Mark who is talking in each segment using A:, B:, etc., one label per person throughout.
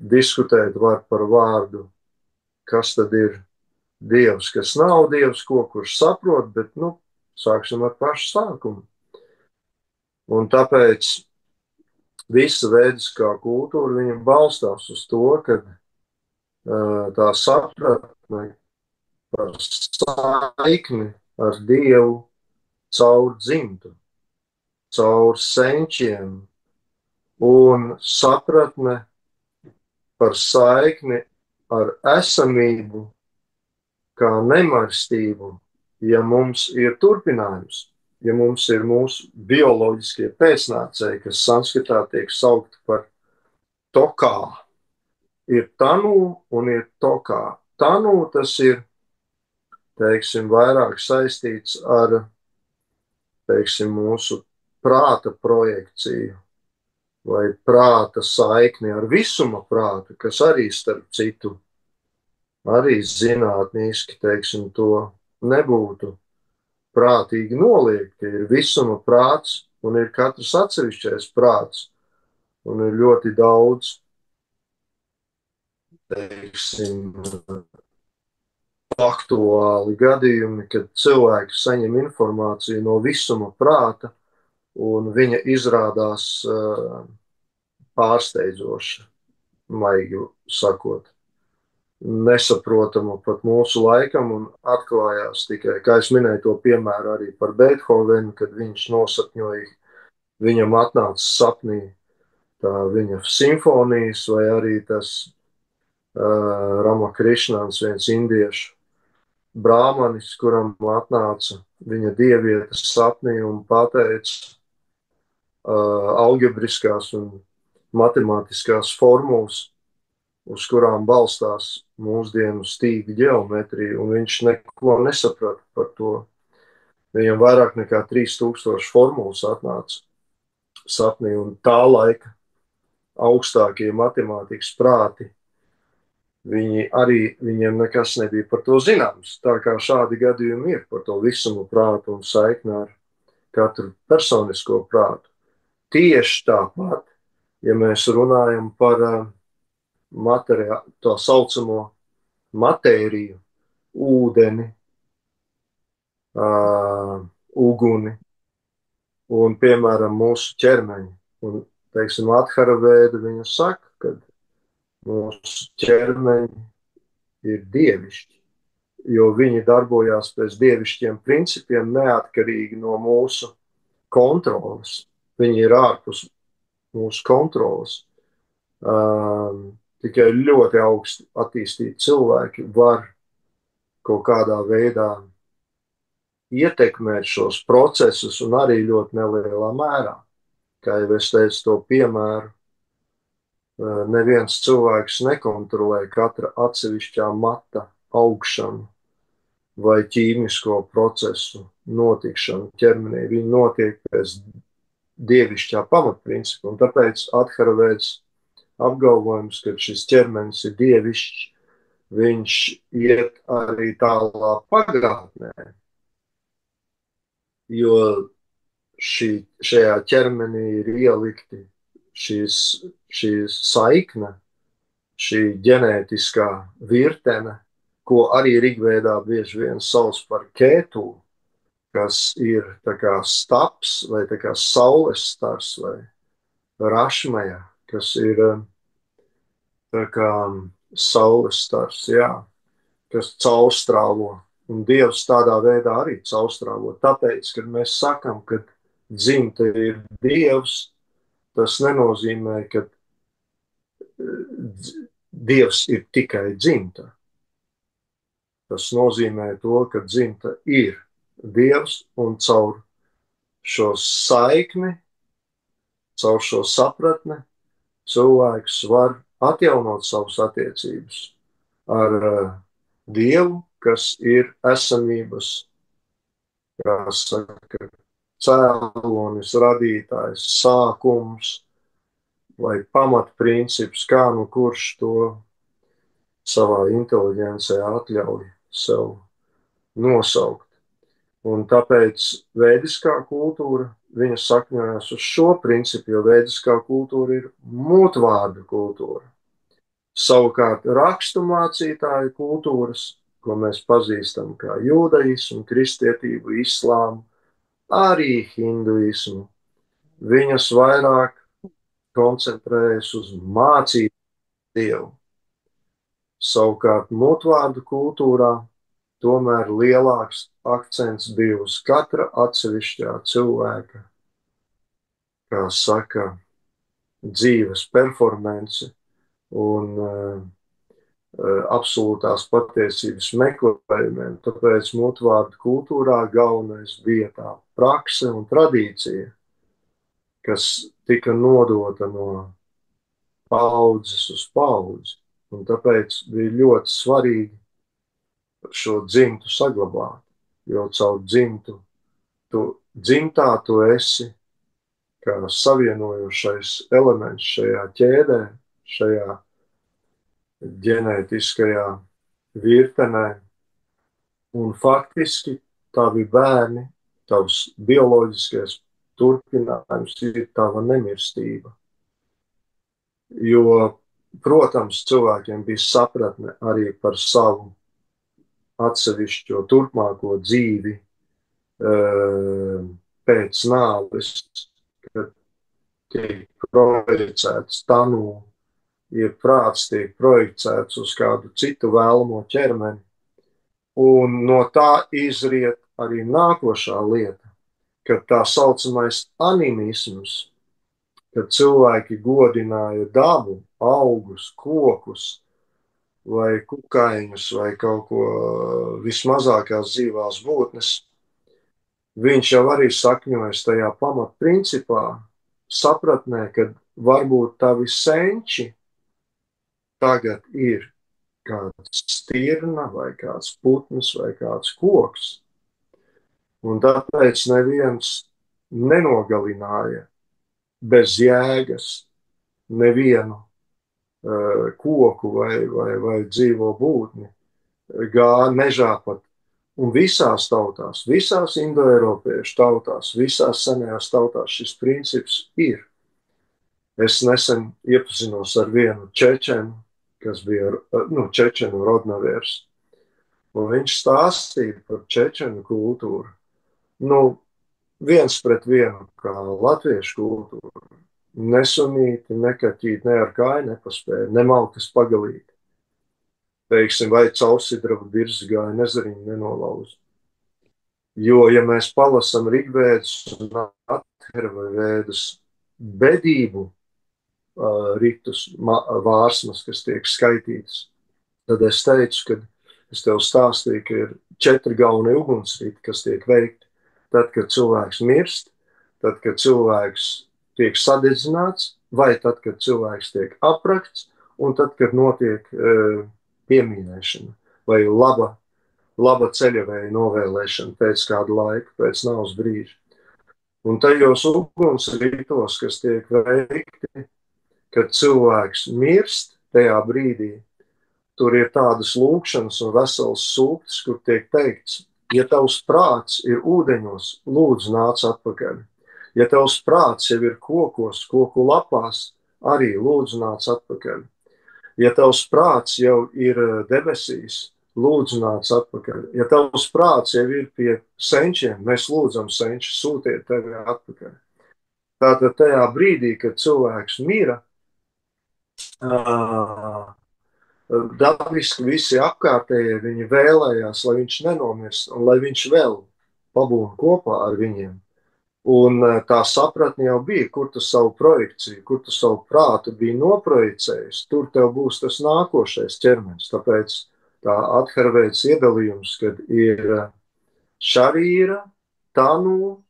A: diskutēt var par vārdu, kas tad ir Dievs, kas nav Dievs, ko kurš saprot, bet, sāksim ar pašu sākumu. Un tāpēc visa veidiskā kultūra, viņa balstās uz to, ka tā sapratne par saikni ar Dievu caur dzimtu, caur senčiem, un sapratne par saikni ar esamību, kā nemarstību, ja mums ir turpinājums, ja mums ir mūsu bioloģiskie pēcnācēji, kas sanskritā tiek saukti par tokā. Ir tanu un ir tokā. Tanu tas ir, teiksim, vairāk saistīts ar, teiksim, mūsu prāta projekciju vai prāta saikni ar visuma prātu, kas arī starp citu, arī zinātnīski, teiksim, to nebūtu prātīgi noliegt, ka ir visuma prāts un ir katrs atsevišķais prāts un ir ļoti daudz, teiksim, aktuāli gadījumi, kad cilvēki saņem informāciju no visuma prāta un viņa izrādās pārsteidzoša, maigi sakot, nesaprotama pat mūsu laikam un atklājās tikai, kā es minēju to piemēru arī par Beethovenu, kad viņš nosapņoja, viņam atnāca sapnī tā viņa simfonijas vai arī tas Ramakrišnāns, viens indiešu brāmanis, kuram atnāca viņa dievietes sapnī un pateica algebriskās un matemātiskās formulas, uz kurām balstās mūsdienu stīga ģeometrija, un viņš neko nesaprata par to. Viņam vairāk nekā 3000 formulas atnāca sapnī, un tā laika augstākie matemātikas prāti, viņiem nekas nebija par to zināms. Tā kā šādi gadījumi ir par to visumu prātu un saikni ar katru personisko prātu. Tieši tāpat, ja mēs runājam par tā saucamo matēriju, ūdeni, uguni un, piemēram, mūsu ķermeņi. Un, teiksim, Adhara Vēda viņa saka, ka mūsu ķermeņi ir dievišķi, jo viņi darbojās pēc dievišķiem principiem neatkarīgi no mūsu kontrolas. Viņi ir ārpus mūsu kontrolas. Tikai ļoti augsti attīstīti cilvēki var kaut kādā veidā ietekmēt šos procesus un arī ļoti nelielā mērā. Kā jau es teicu to piemēru, neviens cilvēks nekontrolē katra atsevišķā mata augšanu vai ķīmisko procesu notikšanu ķermenī. Viņi notiek pēc dievišķā pamatprincipa, un tāpēc Adhara Vēdas apgalvojums, ka šis ķermenis ir dievišķs, viņš iet arī tālāk pagātnē, jo šajā ķermenī ir ielikti šī saikne, šī ģenētiskā virtene, ko arī Rigvēdā bieži vien sauc par kētu, kas ir tā kā staps vai tā kā saules stars vai rašmaja, kas ir tā kā saules stars, jā, kas caurstrāvo. Un Dievs tādā veidā arī caurstrāvo. Tāpēc, kad mēs sakam, ka dzimta ir Dievs, tas nenozīmē, ka Dievs ir tikai dzimta. Tas nozīmē to, ka dzimta ir Dievs un caur šo saikni, caur šo sapratni cilvēks var atjaunot savas attiecības ar Dievu, kas ir esamības, kā saka, cēlonis, radītājs, sākums vai pamatprincips, kā nu kurš to savā inteliģencē atļauj sev nosaukt. Un tāpēc vēdiskā kultūra, viņa sakņojas uz šo principu, jo vēdiskā kultūra ir mūtvārdu kultūra. Savukārt rakstu mācītāju kultūras, ko mēs pazīstam kā jūdaismu, kristietību, islāmu, arī hinduismu, viņas vairāk koncentrējas uz mācību dievu. Savukārt mutvārdu kultūrā tomēr lielāks akcents bija uz katra atsevišķā cilvēka, kā saka, dzīves performanci un absolūtās patiesības meklējumiem. Tāpēc mutvārdu kultūrā galvenais bija tā prakse un tradīcija, kas tika nodota no paudzes uz paudzi. Un tāpēc bija ļoti svarīgi šo dzimtu saglabāt, jo caur dzimtu tu esi kā savienojošais elements šajā ķēdē, šajā ģenētiskajā virtenē. Un faktiski tavi bērni, tavs bioloģiskais turpinājums ir tava nemirstība. Jo, protams, cilvēkiem bija sapratne arī par savu atsevišķo turpmāko dzīvi pēc nāves, kad tiek projicēts tanū, ja prāts tiek projicēts uz kādu citu vēlamo ķermeni. Un no tā izriet arī nākošā lieta, kad tā saucamais animisms, kad cilvēki godināja dabu, augus, kokus vai kukaiņus vai kaut ko vismazākās dzīvās būtnes, viņš jau arī sakņojas tajā pamatprincipā, sapratnē, ka varbūt tavi senči tagad ir kāds stirna vai kāds putns vai kāds koks. Un tāpēc neviens nenogalināja bez jēgas nevienu koku vai dzīvo būtni, gāja mežā pat. Un visās tautās, visās indoeiropiešu tautās, visās senajās tautās šis princips ir. Es nesen iepazinos ar vienu čečenu, kas bija čečenu rodnavieris, un viņš stāstīja par čečenu kultūru. Viens pret vienu, kā latviešu kultūru. Nesunīti, nekaķīti, ne ar kāju nepaspēja, nemalkas pagalīti. Teiksim, vai caursidraba dirzi gāja, nezariņu nenolauza. Jo, ja mēs palasam Rigvēdas un Athervavēdas bedību ritus, vārsmas, kas tiek skaitītas, tad es teicu, ka es tev stāstīju, ka ir 4 galvenie ugunsriti, kas tiek veikti. Tad, kad cilvēks mirst, tad, kad cilvēks tiek sadedzināts, vai tad, kad cilvēks tiek aprakts, un tad, kad notiek piemīnēšana vai laba ceļavēja novēlēšana pēc kāda laika, pēc nāves brīža. Un tajos ugunsritos, kas tiek veikti, kad cilvēks mirst tajā brīdī, tur ir tādas lūkšanas un vesels sūktis, kur tiek teikts, ja tavs prāts ir ūdeņos, lūdzu nāc atpakaļ. Ja tavs prāts jau ir kokos, koku lapās, arī lūdzu nāc atpakaļ. Ja tavs prāts jau ir debesīs, lūdzu nāc atpakaļ. Ja tavs prāts jau ir pie senčiem, mēs lūdzam senči, sūtiet tevi atpakaļ. Tātad tajā brīdī, kad cilvēks mira, dabiski visi apkārtējie viņi vēlējās, lai viņš nenomirst un lai viņš vēl pabūna kopā ar viņiem. Un tā sapratne jau bija, kur tu savu projekciju, kur tu savu prātu biji noprojicējis, tur tev būs tas nākošais ķermenis. Tāpēc tā Athervēdas iedalījums, kad ir šarīra, tanu,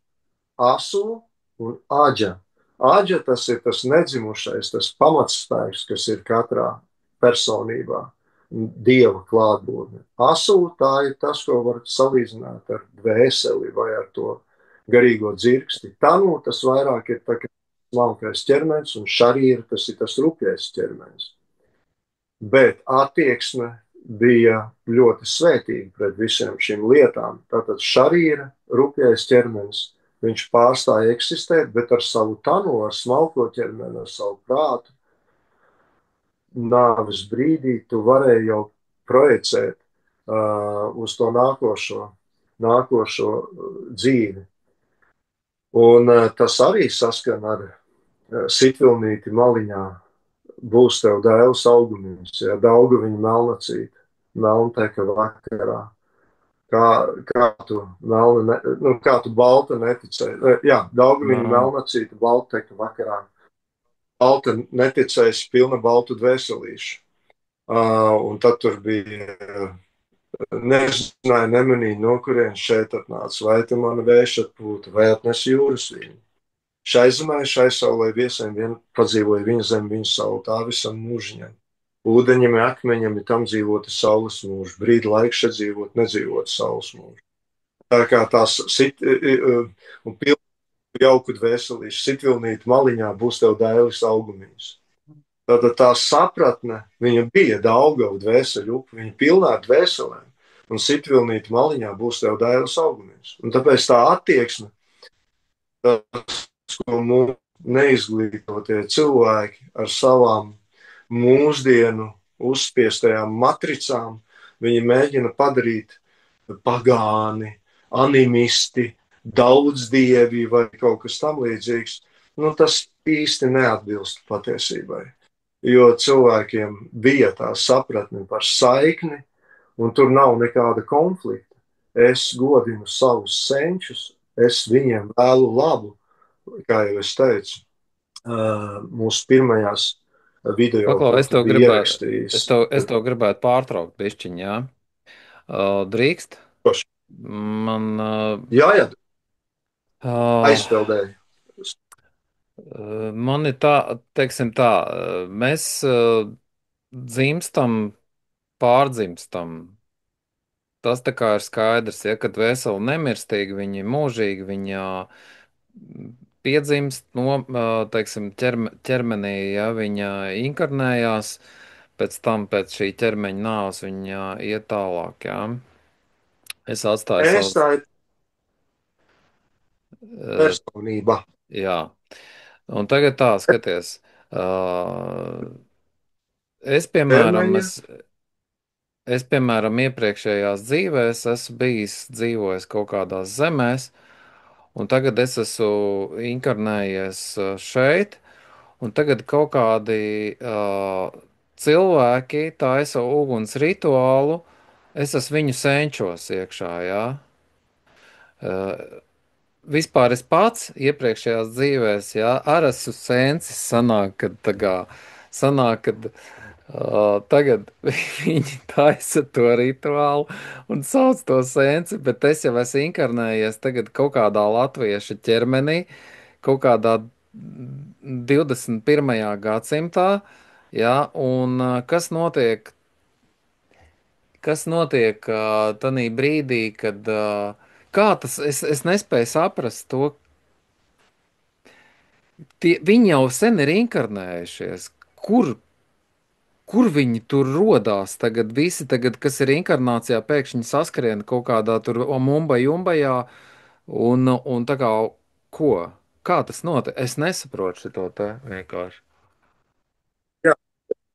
A: asu un aģa. Aģa tas ir tas nedzimušais, tas pamatspēks, kas ir katrā personībā, dieva klātbūtne. Asu tā ir tas, ko var salīdzināt ar dvēseli vai ar to garīgo dzirksti. Tanu tas vairāk ir tā kā smalkais ķermenis, un šarīra tas ir tas rupjais ķermenis. Bet attieksme bija ļoti svētīga pret visiem šīm lietām. Tātad šarīra, rupjais ķermenis, viņš pārstāja eksistēt, bet ar savu tanu, ar smalko ķermeni, ar savu prātu, nāves brīdī tu varēji jau projicēt uz to nākošo dzīvi. Un tas arī saskan ar sitvilnīti maliņā. Būs tev dēls augumins, ja Daugaviņa melnacīte, melnteka vakarā. Kā tu melna, kā tu balta neticēji. Jā, Daugaviņa
B: Nu,
A: melnacīte, balteka vakarā. Balta neticējusi, pilna baltu dvēselīšu. Un tad tur bija, nezināja, nemanīja, no kurienes šeit atnāca. Vai te mana vēša atpūta, vai atnes jūras vīnu. Šai zemē, šai saulē viesiem vien padzīvoja viņa zem, viņa saule, tā visam mūžiņam. Ūdeņiem, akmeņiem, tam dzīvota saules mūža. Brīdi laiks šeit dzīvot, nedzīvot saules mūža. Tā kā tās un pilnu jauku dvēselīšu sitvilnīt maliņā būs tev dēlis augumiņas. Tātad tā sapratne, viņa bija Daugava dvēseļu upe, viņa pilnā ar dvēselēm. Un sitvilnīt maliņā būs tev dēlis augumiņas. Un tāpēc tā attieksme, tas, ko mūsu neizglītotie cilvēki ar savām mūsdienu uzspiestajām matricām, viņi mēģina padarīt pagāni, animisti, daudzdievi vai kaut kas tam līdzīgs. Nu, tas īsti neatbilst patiesībai. Jo cilvēkiem bija tā sapratne par saikni, un tur nav nekāda konflikta. Es godinu savus senčus, es viņiem vēlu labu, kā jau es teicu, mūsu pirmajās video,
B: paklau,
A: ko
B: es
A: tu
B: tev
A: biji
B: gribētu,
A: ierakstījis.
B: es tev gribētu pārtraukt bišķiņ, jā. Drīkst? Man,
A: Jā, jā,
B: uh,
A: aizpeldēji.
B: man ir tā, teiksim tā, mēs dzimstam, pārdzimstam. Tas tā kā ir skaidrs, ja, kad veseli nemirstīgi, viņi mūžīgi, viņa piedzimst no, teiksim, ķermenī, ja viņa inkarnējās, pēc tam pēc šī ķermeņa nāves viņa iet tālāk, ja. Es atstāju
A: Es
B: savus,
A: tā ir
B: uh,
A: personība.
B: jā. Un tagad tā, skaties, uh, es, piemēram,
A: Ķermeņa.
B: es, iepriekšējās dzīvēs esmu bijis dzīvojis kaut kādās zemēs, un tagad es esmu inkarnējies šeit, un tagad kaut kādi cilvēki taisa uguns rituālu, es esmu viņu senčos iekšā, jā. Vispār es pats iepriekšējās dzīvēs, jā, ar esmu sensis, sanāk, kad tā kā, sanāk, kad tagad viņi taisa to rituālu un sauc to sensi, bet es jau esmu inkarnējies tagad kaut kādā latvieša ķermenī, kaut kādā 21. gadsimtā, jā, un kas notiek tanī brīdī, kad, kā tas, es nespēju saprast to, viņi jau sen ir inkarnējušies, kur viņi tur rodās tagad, visi tagad, kas ir inkarnācijā, pēkšņi saskrien kaut kādā tur Mumbajā, un tā kā, ko? Kā tas notiek? Es nesaprotu šo te vienkārši.
A: Jā,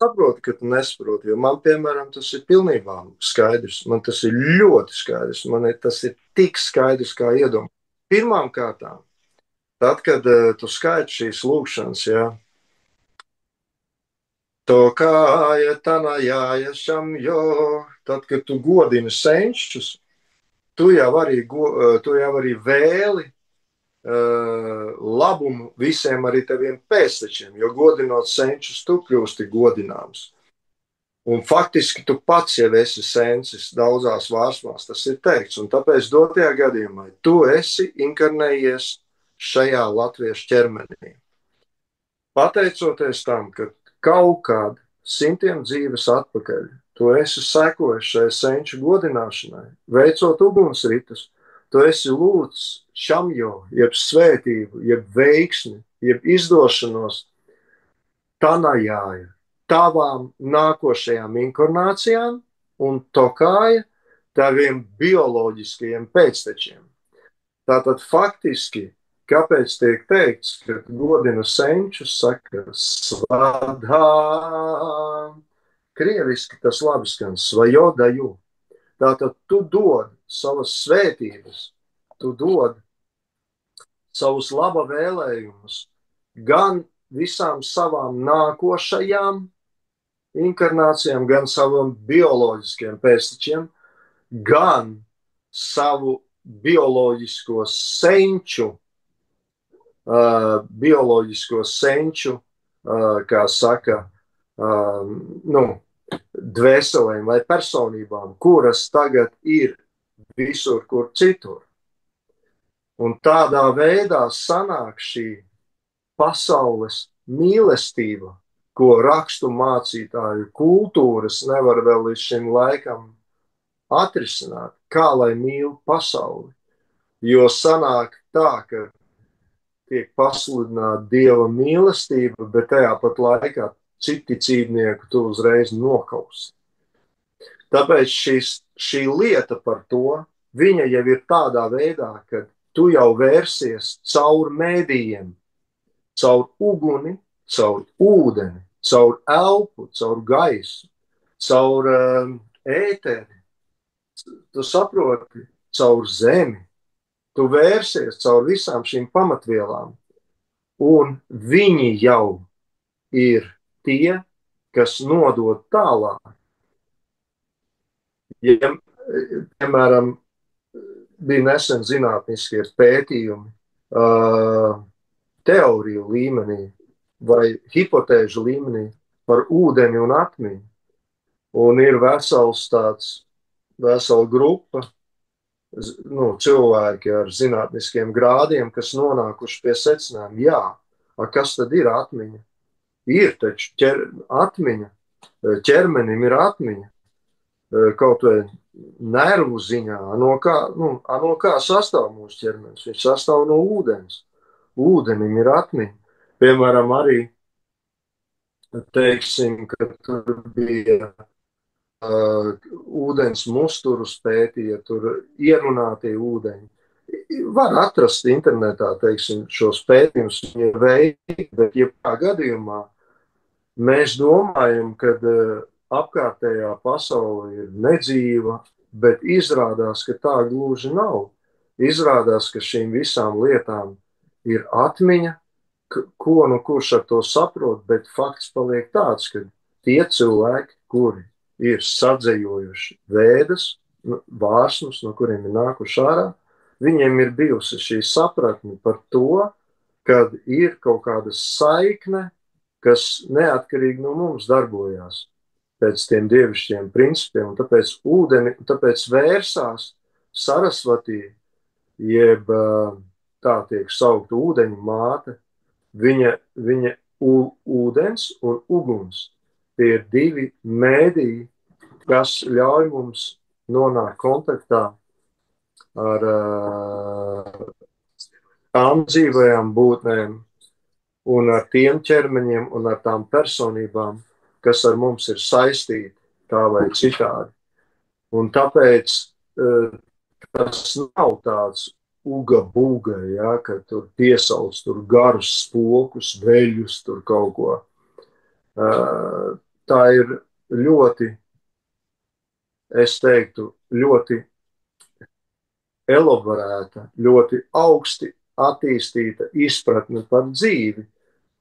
A: saprotu, ka tu nesaproti, jo man, piemēram, tas ir pilnībā skaidrs. Man tas ir ļoti skaidrs. Tas ir tik skaidrs, kā iedomāties. Pirmām kārtām, tad, kad tu skaiti šīs lūkšanas, ja, to kāja tanajāja šamjo, tad, kad tu godini senčus, tu jau arī vēli labumu visiem arī taviem pēctečiem, jo godinot senčus, tu kļūsti godināms. Un faktiski tu pats jau esi sensis daudzās vārsmās, tas ir teikts. Un tāpēc dotajā gadījumā tu esi inkarnējies šajā latviešu ķermenī. Pateicoties tam, ka kaut kādā simtiem dzīves atpakaļ tu esi sekojis šai senču godināšanai, veicot ugunsritus, tu esi lūdzis šamjo, jeb svētību, jeb veiksmi, jeb izdošanos tanajāja tavām nākošajām inkarnācijām un tokāja taviem bioloģiskajiem pēctečiem. Tātad faktiski, kāpēc tiek teikts, ka godina senčus, saka svadā, krieviski tas labi skan, svajodaju. Tātad tu dod savas svētības, tu dod savus laba vēlējumus gan visām savām nākošajām inkarnācijām, gan savam bioloģiskiem pēctečiem, gan savu bioloģisko senču, kā saka, nu, dvēselēm vai personībām, kuras tagad ir visur, kur citur. Un tādā veidā sanāk šī pasaules mīlestība, ko rakstu mācītāju kultūras nevar vēl līdz šim laikam atrisināt, kā lai mīl pasauli. Jo sanāk tā, ka tiek pasludināta Dieva mīlestība, bet tajā pat laikā citi cīnieku tu uzreiz nokausi. Tāpēc šī lieta par to, viņa jau ir tādā veidā, ka tu jau vērsies caur mēdījiem, caur uguni, caur ūdeni, caur elpu, caur gaisu, caur ēteri. Tu saproti, caur zemi. Tu vērsies caur visām šīm pamatvielām, un viņi jau ir tie, kas nodod tālāk. Ja, piemēram, bija nesen zinātniskie pētījumi teoriju līmenī vai hipotēžu līmenī par ūdeni un atmiņu. Un ir vesela grupa, cilvēki ar zinātniskiem grādiem, kas nonākuši pie secinājuma, jā, kas tad ir atmiņa? Ir taču atmiņa, ķermenim ir atmiņa, kaut vai nervu ziņā, no kā sastāv mūsu ķermenis? Viņš sastāv no ūdens. Ūdenim ir atmiņa. Piemēram, arī, teiksim, ka tur bija ūdens musturus pētīja, tur ierunātie ūdeņi. Var atrast internetā, teiksim, šos pētījumus, viņa veidi, bet jebkā gadījumā mēs domājam, ka apkārtējā pasaule ir nedzīva, bet izrādās, ka tā gluži nav. Izrādās, ka šīm visām lietām ir atmiņa, ko nu kurš ar to saprot, bet fakts paliek tāds, ka tie cilvēki, kuri ir sadzējojuši vēdas, vārsmus, no kuriem ir nākuši ārā, viņiem ir bijusi šī sapratne par to, kad ir kaut kāda saikne, kas neatkarīgi no mums darbojās pēc tiem dievišķiem principiem, un tāpēc vērsās Sarasvatī, jeb tā tiek saukta ūdeņu māte, viņa ūdens un uguns. Tie ir divi mēdīji, kas ļauj mums nonākt kontaktā ar tām dzīvajām būtnēm un ar tiem ķermeņiem un ar tām personībām, kas ar mums ir saistīti tā vai citādi. Un tāpēc tas nav tāds uga buga, ja, ka tur piesauc tur garus spokus, veļus, tur kaut ko. Tā ir ļoti, es teiktu, ļoti elaborēta, ļoti augsti attīstīta izpratne par dzīvi,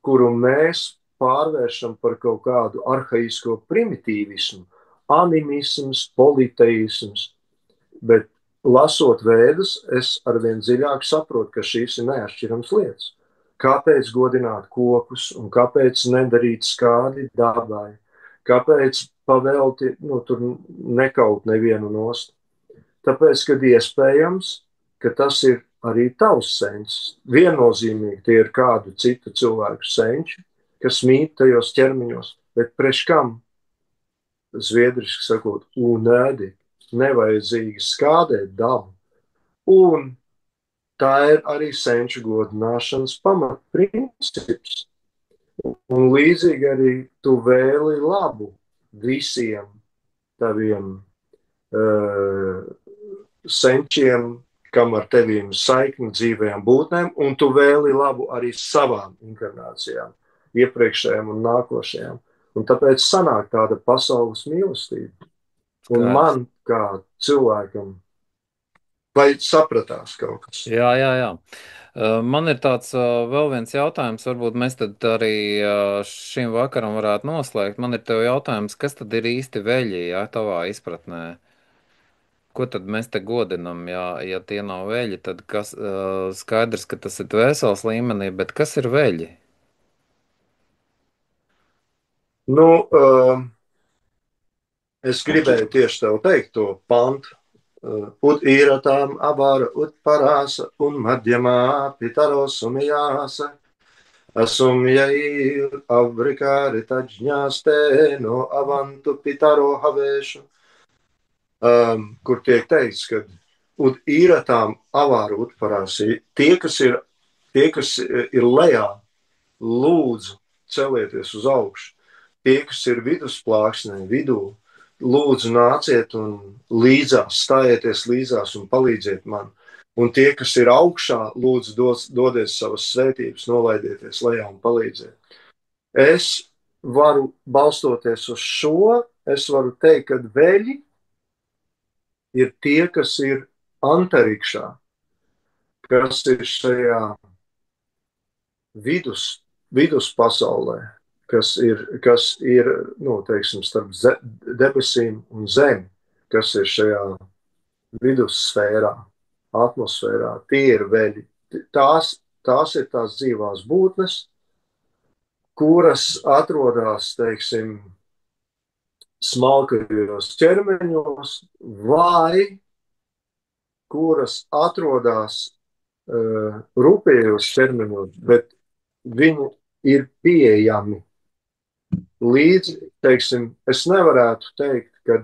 A: kuru mēs pārvēršam par kaut kādu arhaisko primitīvismu, animisms, politeisms, bet lasot vēdas, es arvien dziļāk saprotu, ka šīs ir neatšķirams lietas. Kāpēc godināt kokus un kāpēc nedarīt skādi dabai? Kāpēc pavelti, tur nekaut nevienu nost? Tāpēc, kad iespējams, ka tas ir arī tavs senčs. Viennozīmīgi tie ir kādu citu cilvēku senči, kas mīt tajos ķermeņos, bet priekš kam, zviedriski sakot, unēdi, nevajadzīgi skādēt dabu. Un tā ir arī senču godināšanas pamatprincips. Un līdzīgi arī tu vēli labu visiem taviem senčiem, kam ar tevīm saikni dzīvajām būtnēm, un tu vēli labu arī savām inkarnācijām, iepriekšējām un nākošajām. Un tāpēc sanāk tāda pasaules mīlestība. Un
B: Skaidrs.
A: man kā cilvēkam, vai sapratās kaut kas?
B: Jā, jā, jā. Man ir tāds vēl viens jautājums, varbūt mēs tad arī šim vakaram varētu noslēgt. Man ir tev jautājums, kas tad ir īsti veļi, jā, tavā izpratnē? Ko tad mēs te godinam, ja tie nav veļi, tad kas, skaidrs, ka tas ir dvēseles līmenī, bet kas ir veļi?
A: Nu, es gribēju tieši tev teikt to pantu. Ut īratām avāra ut parāsa un madjamā pitaros umijāsa. Asum jair avrikāri taģņāstē no avantu pitaro havēšu. Kur tiek teikts, ka ut īratām avāra ut parāsa. Tie, kas ir lejā, lūdzu celieties uz augšu. Tie, kas ir vidusplāksnē, vidū, lūdzu nāciet un līdzās, stājieties līdzās un palīdziet man. Un tie, kas ir augšā, lūdzu dodies savas svētības, nolaidieties lejā un palīdziet. Es varu balstoties uz šo, es varu teikt, ka veļi ir tie, kas ir antarikšā, kas ir šajā viduspasaulē, kas ir nu, teiksim, starp debesīm un zemi, kas ir šajā vidussfērā, atmosfērā. Tie ir veļi. Tās ir tās dzīvās būtnes, kuras atrodas, teiksim, smalkajos ķermeņos, vai kuras atrodas rūpējos ķermeņos, bet viņi ir pieejami. Līdz, teiksim, es nevarētu teikt, ka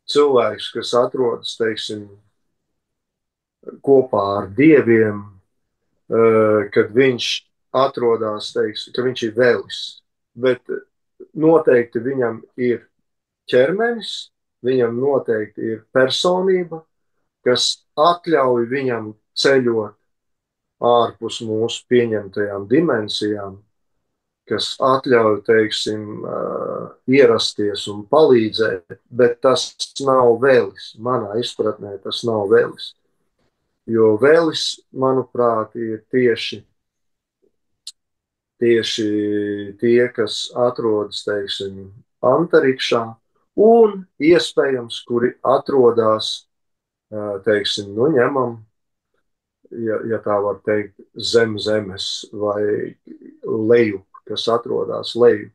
A: cilvēks, kas atrodas, teiksim, kopā ar dieviem, kad viņš atrodas, teiksim, ka viņš ir vēlis, bet noteikti viņam ir ķermenis, viņam noteikti ir personība, kas atļauj viņam ceļot ārpus mūsu pieņemtajām dimensijām, kas atļauj, teiksim, ierasties un palīdzēt, bet tas nav vēlis. Manā izpratnē tas nav vēlis. Jo vēlis, manuprāt, ir tieši tie, kas atrodas, teiksim, antarikšā, un iespējams, kuri atrodas, teiksim, nu ņemam, ja tā var teikt, zem zemes vai leju, kas atrodas leju.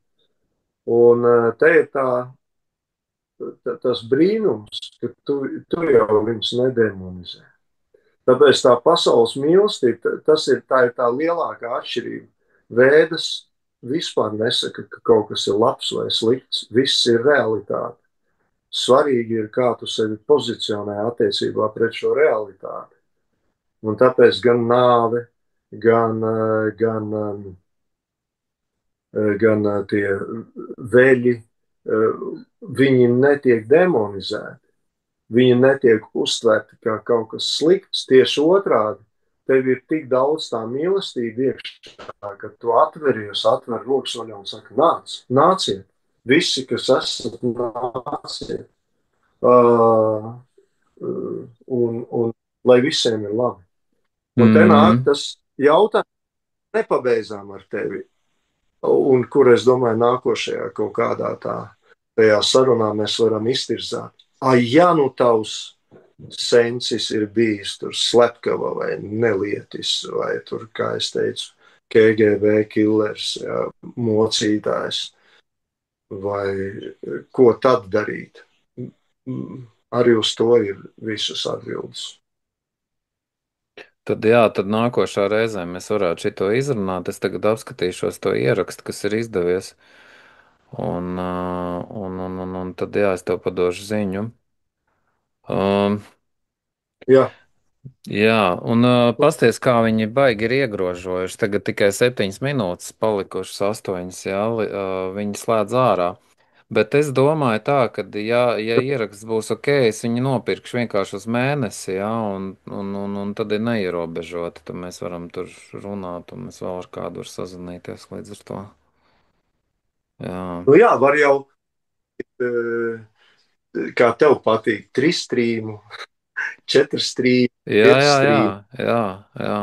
A: Un te ir tas brīnums, ka tu jau viņus nedemonizē. Tāpēc tā pasaules mīlestība, tā ir tā lielākā atšķirība. Vēdas vispār nesaka, ka kaut kas ir labs vai slikts. Viss ir realitāte. Svarīgi ir, kā tu sevi pozicionē attiecībā pret šo realitāti. Un tāpēc gan nāve, gan tie veļi, viņi netiek demonizēti. Viņi netiek uztverti kā kaut kas slikts. Tieši otrādi, tev ir tik daudz tā mīlestība iekšā, ka tu atveries, atver rokas vaļā un saka, nāciet, visi, kas esat, nāciet. Un lai visiem ir labi. Un te nāk
B: Mm.
A: tas jautājums, nepabeidzām ar tevi, un kur es domāju, nākošajā kaut kādā tajā sarunā mēs varam iztirzāt. Ja nu tavs sensis ir bijis tur slepkava vai nelietis, vai tur, kā es teicu, KGB killers, jā, mocītājs, vai ko tad darīt? Arī uz to ir visas atbildes.
B: Tad, jā, tad nākošā reizē mēs varētu šito izrunāt. Es tagad apskatīšos to ierakstu, kas ir izdevies. Un tad, jā, es tev padošu ziņu. Um,
A: Jā,
B: jā, un pasties, kā viņi baigi ir iegrožojuši. Tagad tikai 7 minūtes palikušas, 8, jā, viņi slēdz ārā. Bet es domāju tā, ka, ja ieraksts būs ok, es viņu nopirkšu vienkārši uz mēnesi, jā, un tad ir neierobežoti. Tad mēs varam tur runāt, un mēs vēl ar kādu var sazināties līdz ar to. jā.
A: Nu, jā, var jau, eh, kā tev patīk, 3 strīmu, 4 strīmu,
B: Jā,
A: 5
B: jā, jā,
A: strīmu.
B: jā, jā.